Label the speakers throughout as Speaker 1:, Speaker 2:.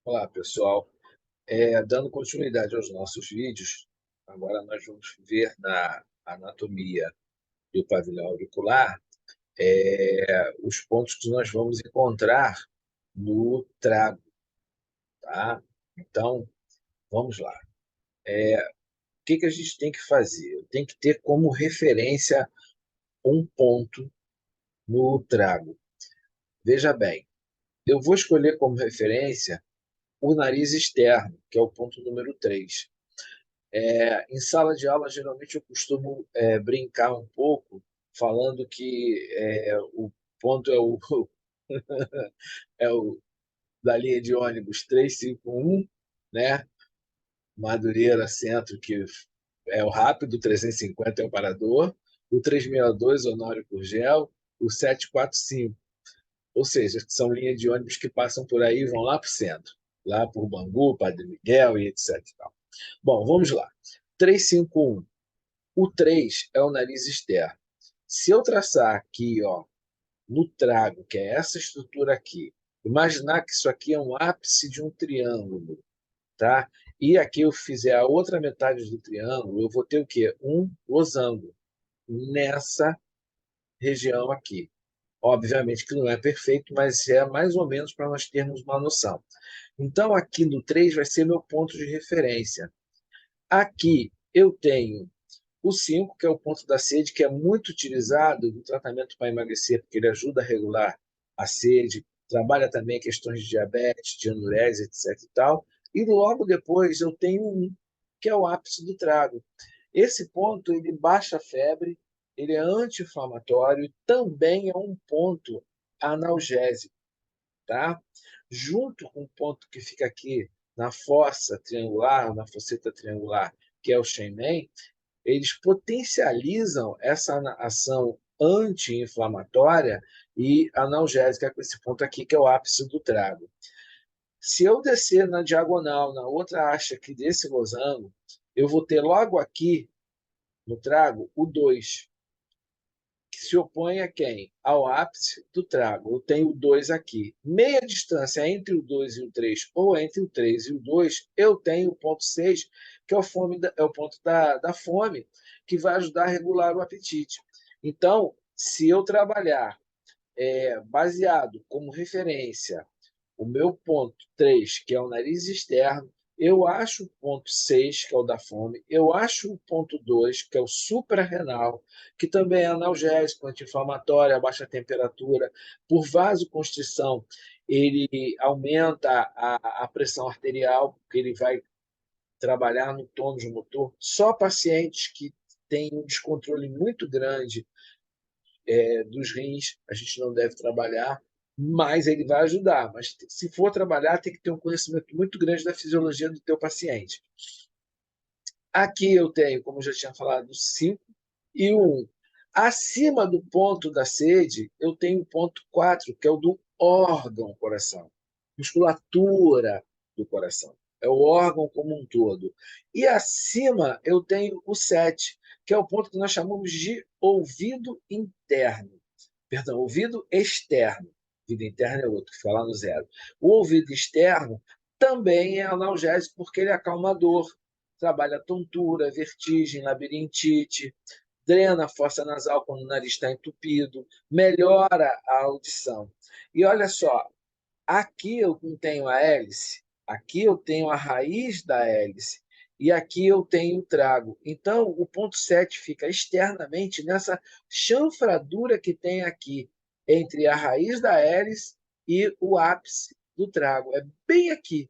Speaker 1: Olá, pessoal. Dando continuidade aos nossos vídeos, agora nós vamos ver na anatomia do pavilhão auricular os pontos que nós vamos encontrar no trago, tá? Então, vamos lá. O que a gente tem que fazer? Eu tenho que ter como referência um ponto no trago. Veja bem, eu vou escolher como referência o nariz externo, que é o ponto número 3. Em sala de aula, geralmente eu costumo brincar um pouco, falando que o ponto é o da linha de ônibus 351, né? Madureira Centro, que é o rápido, o 350 é o parador, o 362, Honório Gurgel, o 745. Ou seja, são linhas de ônibus que passam por aí e vão lá para o centro, lá por Bangu, Padre Miguel e etc. Bom, vamos lá. 351. O 3 é o nariz externo. Se eu traçar aqui, ó, no trago, que é essa estrutura aqui, imaginar que isso aqui é um ápice de um triângulo, tá? E aqui eu fizer a outra metade do triângulo, eu vou ter o quê? Um losango nessa região aqui. Obviamente que não é perfeito, mas é mais ou menos para nós termos uma noção. Então, aqui no 3 vai ser meu ponto de referência. Aqui eu tenho o 5, que é o ponto da sede, que é muito utilizado no tratamento para emagrecer, porque ele ajuda a regular a sede, trabalha também questões de diabetes, de anurésia, etc. E tal. E logo depois eu tenho um, que é o ápice do trago. Esse ponto ele baixa a febre, ele é anti-inflamatório e também é um ponto analgésico, tá? Junto com o ponto que fica aqui na fossa triangular, na fosseta triangular, que é o Shenmen, eles potencializam essa ação anti-inflamatória e analgésica com esse ponto aqui, que é o ápice do trago. Se eu descer na diagonal, na outra haste aqui desse losango, eu vou ter logo aqui no trago o 2, que se opõe a quem? Ao ápice do trago. Eu tenho o 2 aqui. Meia distância entre o 2 e o 3, ou entre o 3 e o 2, eu tenho o ponto 6, que é é o ponto da fome, que vai ajudar a regular o apetite. Então, se eu trabalhar baseado como referência o meu ponto 3, que é o nariz externo, eu acho o ponto 6, que é o da fome, eu acho o ponto 2, que é o suprarrenal, que também é analgésico, anti-inflamatório, abaixa a temperatura, por vasoconstrição, ele aumenta a pressão arterial, porque ele vai trabalhar no tônus motor. Só pacientes que têm um descontrole muito grande dos rins, a gente não deve trabalhar, mas ele vai ajudar. Mas se for trabalhar, tem que ter um conhecimento muito grande da fisiologia do teu paciente. Aqui eu tenho, como eu já tinha falado, 5 e o 1. Acima do ponto da sede, eu tenho o ponto 4, que é o do órgão coração, musculatura do coração. É o órgão como um todo. E acima eu tenho o 7, que é o ponto que nós chamamos de ouvido interno. Perdão, ouvido externo. Ouvido interno é outro, que fica lá no 0. O ouvido externo também é analgésico porque ele é acalmador. Trabalha tontura, vertigem, labirintite, drena a fossa nasal quando o nariz está entupido, melhora a audição. E olha só, aqui eu não tenho a hélice, aqui eu tenho a raiz da hélice e aqui eu tenho o trago. Então, o ponto 7 fica externamente nessa chanfradura que tem aqui entre a raiz da hélice e o ápice do trago. É bem aqui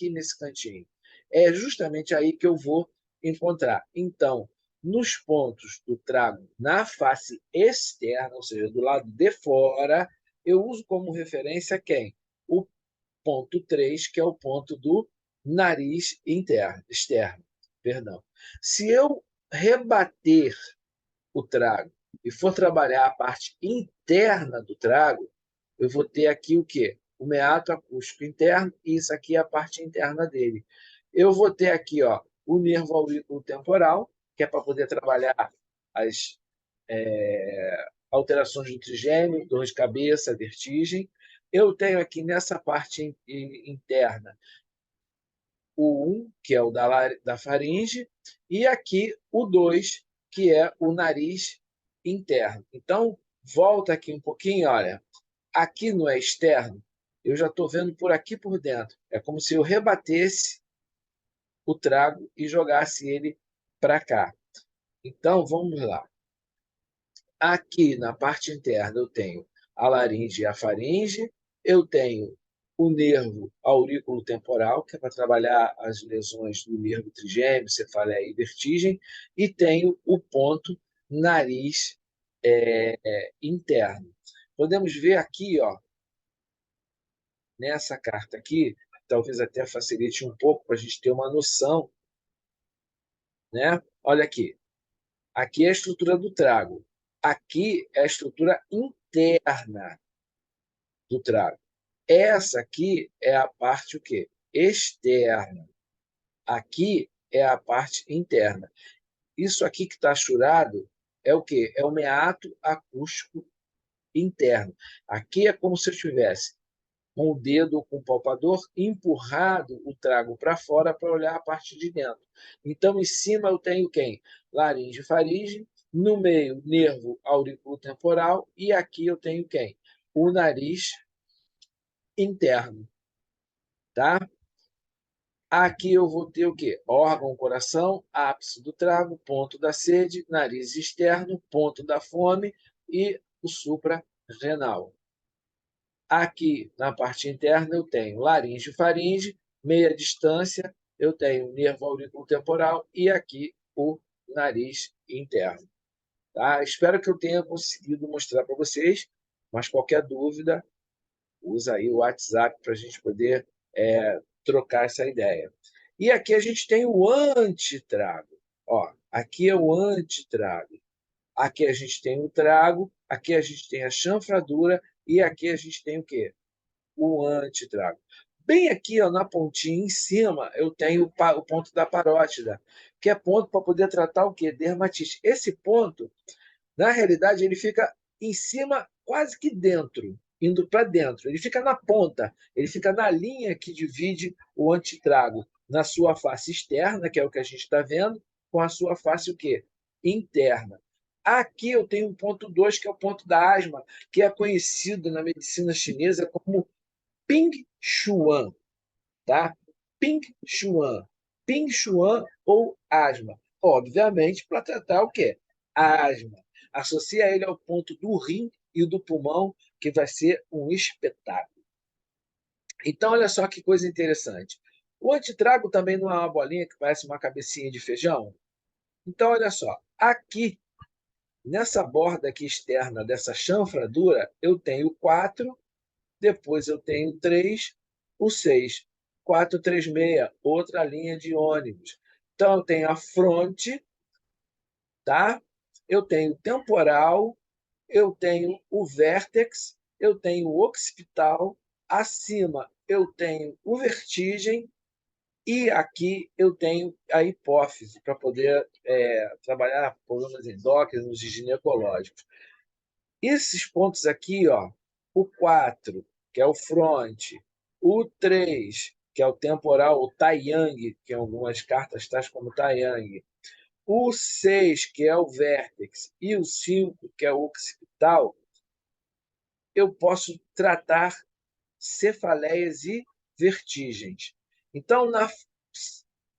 Speaker 1: nesse cantinho. É justamente aí que eu vou encontrar. Então, nos pontos do trago na face externa, ou seja, do lado de fora, eu uso como referência quem? O ponto 3, que é o ponto do nariz interno, externo. Perdão. Se eu rebater o trago e for trabalhar a parte interna do trago, eu vou ter aqui o quê? O meato acústico interno, e isso aqui é a parte interna dele. Eu vou ter aqui ó, o nervo aurículo temporal, que é para poder trabalhar as alterações do trigêmeo, dor de cabeça, vertigem. Eu tenho aqui nessa parte interna o 1, que é o da faringe, e aqui o 2, que é o nariz interno. Então, volta aqui um pouquinho, olha. Aqui no externo, eu já estou vendo por aqui por dentro. É como se eu rebatesse o trago e jogasse ele para cá. Então, vamos lá. Aqui na parte interna eu tenho a laringe e a faringe, eu tenho o nervo aurículo temporal, que é para trabalhar as lesões do nervo trigêmeo, cefaleia e vertigem, e tenho o ponto nariz interno. Podemos ver aqui, ó, nessa carta aqui, talvez até facilite um pouco para a gente ter uma noção, né? Olha aqui. Aqui é a estrutura do trago. Aqui é a estrutura interna do trago. Essa aqui é a parte o quê? Externa. Aqui é a parte interna. Isso aqui que está churado é o quê? É o meato acústico interno. Aqui é como se eu tivesse com o dedo ou com o palpador empurrado o trago para fora para olhar a parte de dentro. Então, em cima eu tenho quem? Laringe e faringe, no meio, nervo auriculotemporal, e aqui eu tenho quem? O nariz interno, tá? Aqui eu vou ter o quê? Órgão, coração, ápice do trago, ponto da sede, nariz externo, ponto da fome e o suprarrenal. Aqui na parte interna eu tenho laringe e faringe, meia distância, eu tenho nervo auriculotemporal e aqui o nariz interno. Tá? Espero que eu tenha conseguido mostrar para vocês, mas qualquer dúvida, usa aí o WhatsApp para a gente poder trocar essa ideia. E aqui a gente tem o antitrago. Ó, aqui é o antitrago. Aqui a gente tem o trago, aqui a gente tem a chanfradura e aqui a gente tem o quê? O antitrago. Bem aqui, ó, na pontinha em cima, eu tenho o ponto da parótida, que é ponto para poder tratar o quê? Dermatite. Esse ponto, na realidade, ele fica em cima, quase que dentro, indo para dentro. Ele fica na ponta, ele fica na linha que divide o antitrago na sua face externa, que é o que a gente está vendo, com a sua face o quê? Interna. Aqui eu tenho um ponto 2, que é o ponto da asma, que é conhecido na medicina chinesa como Ping Shuan, tá? Ping Shuan. Ping Shuan ou asma. Obviamente, para tratar o quê? A asma. Associa ele ao ponto do rim e do pulmão, que vai ser um espetáculo. Então, olha só que coisa interessante. O antitrago também não é uma bolinha que parece uma cabecinha de feijão? Então, olha só. Aqui, nessa borda aqui externa dessa chanfradura, eu tenho 4. Depois eu tenho 3, o 6. 436, outra linha de ônibus. Então, eu tenho a fronte, tá? Eu tenho temporal, eu tenho o vértex, eu tenho o occipital, acima eu tenho o vertigem e aqui eu tenho a hipófise para poder trabalhar problemas endócrinos e ginecológicos. Esses pontos aqui, ó, o 4, que é o fronte, o 3, que é o temporal, o Taiyang, que em algumas cartas traz como Taiyang, o 6, que é o vértex, e o 5, que é o occipital, eu posso tratar cefaleias e vertigens. Então,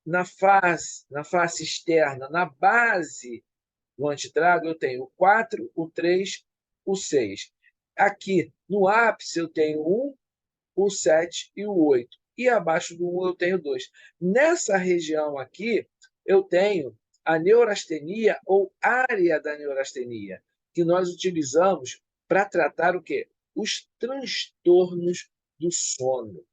Speaker 1: na face externa, na base do antitrago, eu tenho o 4, o 3, o 6. Aqui, no ápice, eu tenho o 1, o 7 e o 8. E abaixo do 1 eu tenho 2. Nessa região aqui, eu tenho a neurastenia ou área da neurastenia, que nós utilizamos para tratar o quê? Os transtornos do sono.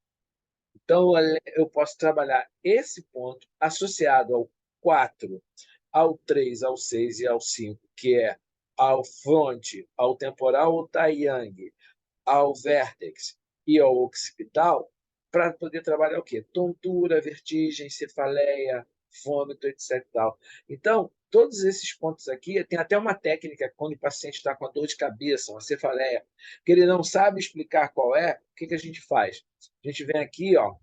Speaker 1: Então, eu posso trabalhar esse ponto associado ao 4, ao 3, ao 6 e ao 5, que é ao fronte, ao temporal, ao Taiyang, ao vértex e ao occipital, para poder trabalhar o quê? Tontura, vertigem, cefaleia, vômito, etc. e tal. Então, todos esses pontos aqui, tem até uma técnica quando o paciente está com a dor de cabeça, uma cefaleia, que ele não sabe explicar qual é, o que, que a gente faz? A gente vem aqui, ó,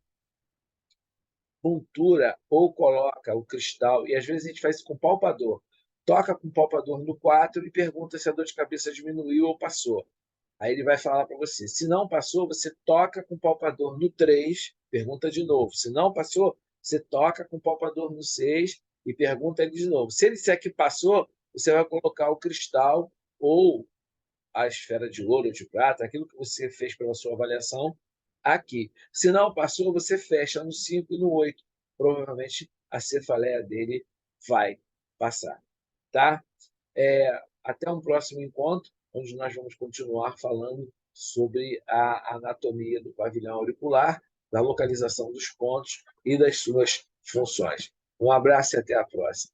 Speaker 1: puntura ou coloca o cristal, e às vezes a gente faz isso com palpador. Toca com o palpador no 4 e pergunta se a dor de cabeça diminuiu ou passou. Aí ele vai falar para você. Se não passou, você toca com o palpador no 3, pergunta de novo. Se não passou, você toca com o palpador no 6 e pergunta ele de novo. Se ele disser que passou, você vai colocar o cristal ou a esfera de ouro ou de prata, aquilo que você fez pela sua avaliação, aqui. Se não passou, você fecha no 5 e no 8. Provavelmente a cefaleia dele vai passar. Tá? Até um próximo encontro, onde nós vamos continuar falando sobre a anatomia do pavilhão auricular, da localização dos pontos e das suas funções. Um abraço e até a próxima.